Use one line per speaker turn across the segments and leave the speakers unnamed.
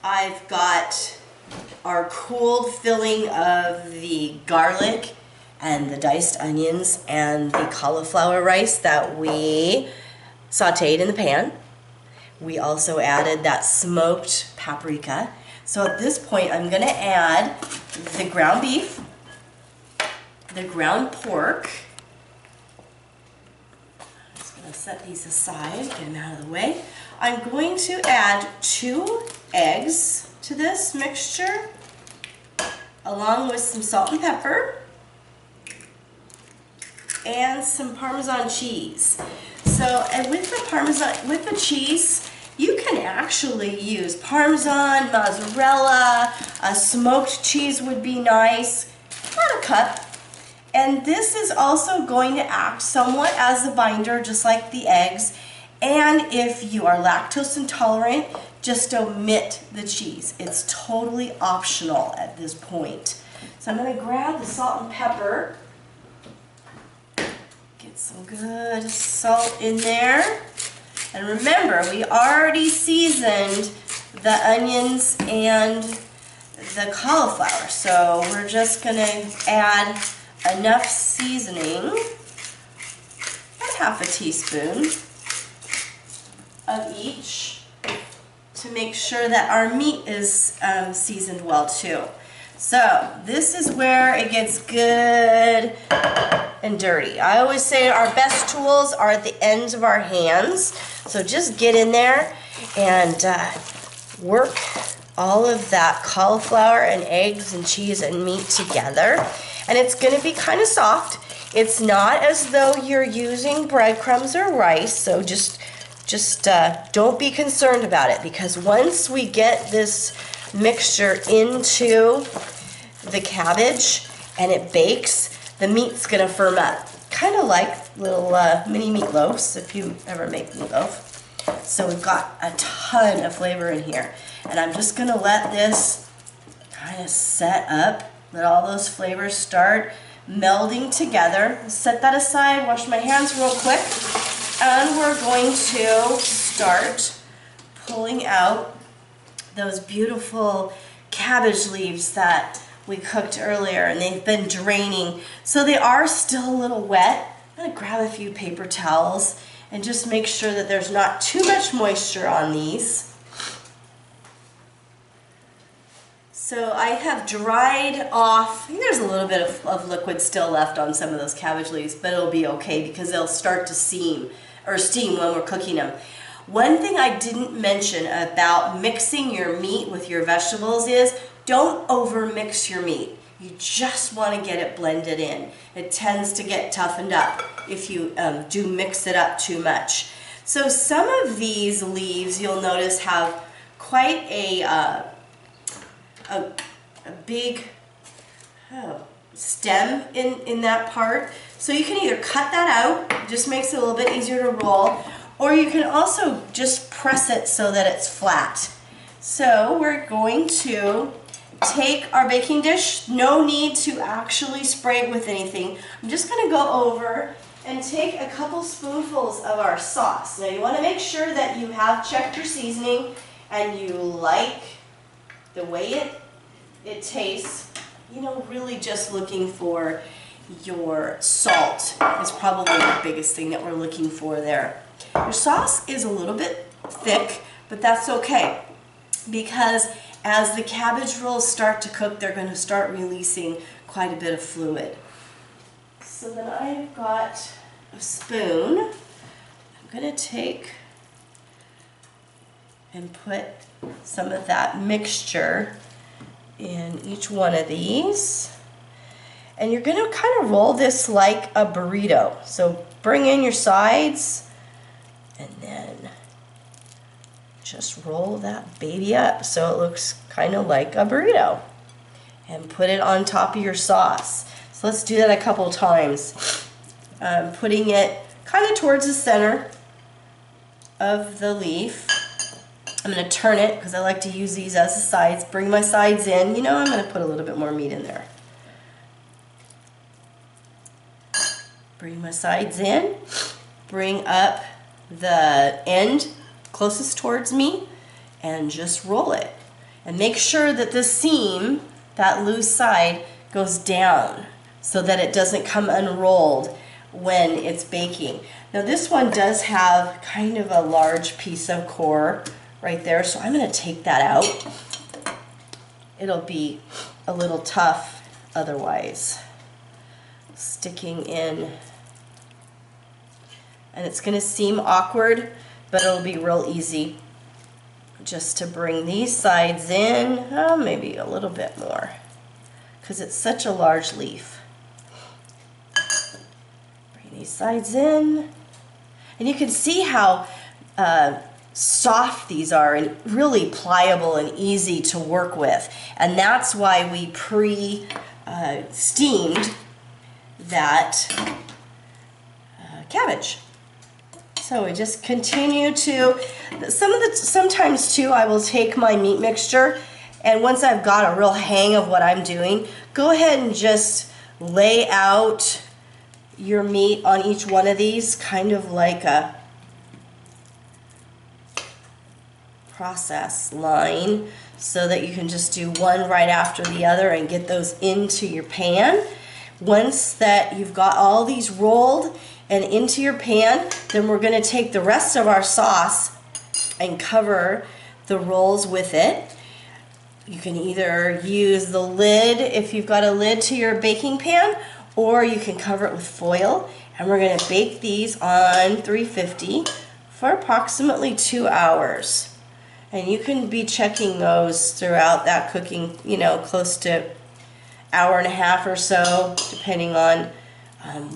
I've got our cooled filling of the garlic and the diced onions and the cauliflower rice that we sauteed in the pan. We also added that smoked paprika. So at this point, I'm going to add the ground beef, the ground pork. I'm just going to set these aside, get them out of the way. I'm going to add 2 eggs to this mixture, along with some salt and pepper and some Parmesan cheese. So, and with the cheese, you can actually use Parmesan, mozzarella, a smoked cheese would be nice, about a cup. And this is also going to act somewhat as a binder, just like the eggs. And if you are lactose intolerant, just omit the cheese. It's totally optional at this point. So I'm going to grab the salt and pepper. Get some good salt in there. And remember, we already seasoned the onions and the cauliflower. So we're just going to add enough seasoning, about ½ teaspoon of each, to make sure that our meat is seasoned well too. So this is where it gets good and dirty. I always say our best tools are at the ends of our hands. So just get in there and work all of that cauliflower and eggs and cheese and meat together. And it's going to be kind of soft. It's not as though you're using breadcrumbs or rice, so just don't be concerned about it, because once we get this mixture into the cabbage and it bakes, the meat's going to firm up. Kind of like little mini meatloaves, if you ever make meatloaf. So we've got a ton of flavor in here. And I'm just going to let this kind of set up, let all those flavors start melding together. Set that aside, wash my hands real quick. And we're going to start pulling out those beautiful cabbage leaves that we cooked earlier, and they've been draining. So they are still a little wet. I'm going to grab a few paper towels and just make sure that there's not too much moisture on these. So I have dried off, I think there's a little bit of liquid still left on some of those cabbage leaves, but it'll be okay because they'll start to steam when we're cooking them. One thing I didn't mention about mixing your meat with your vegetables is don't over mix your meat. You just want to get it blended in. It tends to get toughened up if you do mix it up too much. So some of these leaves, you'll notice, have quite a big stem in that part. So you can either cut that out, it just makes it a little bit easier to roll, or you can also just press it so that it's flat. So we're going to take our baking dish, no need to actually spray it with anything. I'm just going to go over and take a couple spoonfuls of our sauce. Now you want to make sure that you have checked your seasoning and you like the way it tastes. You know, really just looking for your salt is probably the biggest thing that we're looking for there. Your sauce is a little bit thick, but that's okay, because as the cabbage rolls start to cook, they're going to start releasing quite a bit of fluid. So then I've got a spoon. I'm going to take and put some of that mixture in each one of these. And you're going to kind of roll this like a burrito. So bring in your sides and then just roll that baby up so it looks kind of like a burrito. And put it on top of your sauce. So let's do that a couple times. Putting it kind of towards the center of the leaf. I'm going to turn it because I like to use these as the sides. Bring my sides in. You know, I'm going to put a little bit more meat in there. Bring my sides in. Bring up the end closest towards me and just roll it. And make sure that the seam, that loose side, goes down so that it doesn't come unrolled when it's baking. Now this one does have kind of a large piece of core right there, so I'm going to take that out. It'll be a little tough otherwise, sticking in. And it's going to seem awkward, but it'll be real easy just to bring these sides in, maybe a little bit more, because it's such a large leaf. Bring these sides in, and you can see how soft these are and really pliable and easy to work with. And that's why we steamed that cabbage. So we just continue to, sometimes too I will take my meat mixture, and once I've got a real hang of what I'm doing, go ahead and just lay out your meat on each one of these, kind of like a process line, so that you can just do one right after the other and get those into your pan. Once that you've got all these rolled and into your pan, then we're going to take the rest of our sauce and cover the rolls with it. You can either use the lid if you've got a lid to your baking pan, or you can cover it with foil. And we're going to bake these on 350 for approximately 2 hours. And you can be checking those throughout that cooking, you know, close to hour and a half or so, depending on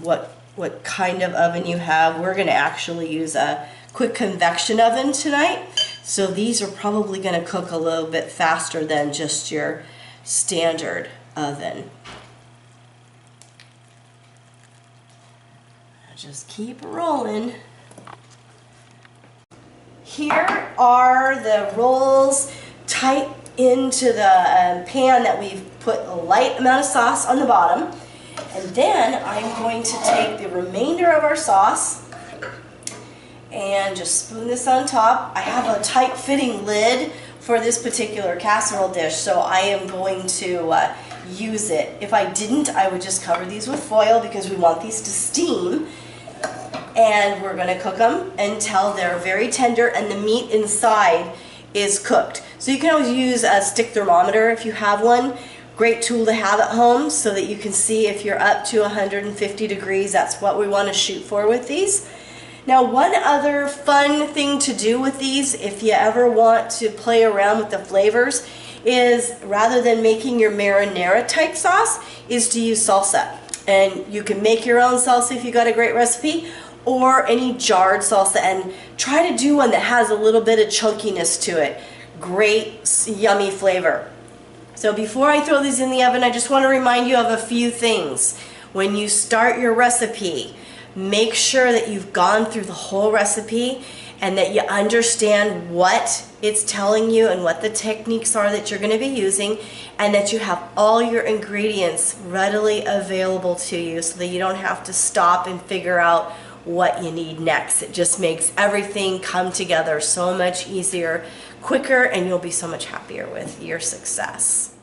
what kind of oven you have. We're going to actually use a quick convection oven tonight, so these are probably going to cook a little bit faster than just your standard oven. Just keep rolling. Here are the rolls tight into the pan that we've put a light amount of sauce on the bottom. And then I'm going to take the remainder of our sauce and just spoon this on top. I have a tight fitting lid for this particular casserole dish, so I am going to use it. If I didn't, I would just cover these with foil because we want these to steam. And we're going to cook them until they're very tender and the meat inside is cooked. So you can always use a stick thermometer if you have one. Great tool to have at home so that you can see if you're up to 150 degrees. That's what we want to shoot for with these. Now, one other fun thing to do with these, if you ever want to play around with the flavors, is rather than making your marinara type sauce, is to use salsa. And you can make your own salsa if you got a great recipe, or any jarred salsa, and try to do one that has a little bit of chunkiness to it. Great, yummy flavor. So before I throw these in the oven, I just want to remind you of a few things. When you start your recipe, make sure that you've gone through the whole recipe and that you understand what it's telling you and what the techniques are that you're going to be using, and that you have all your ingredients readily available to you so that you don't have to stop and figure out what you need next. It just makes everything come together so much easier, quicker, and you'll be so much happier with your success.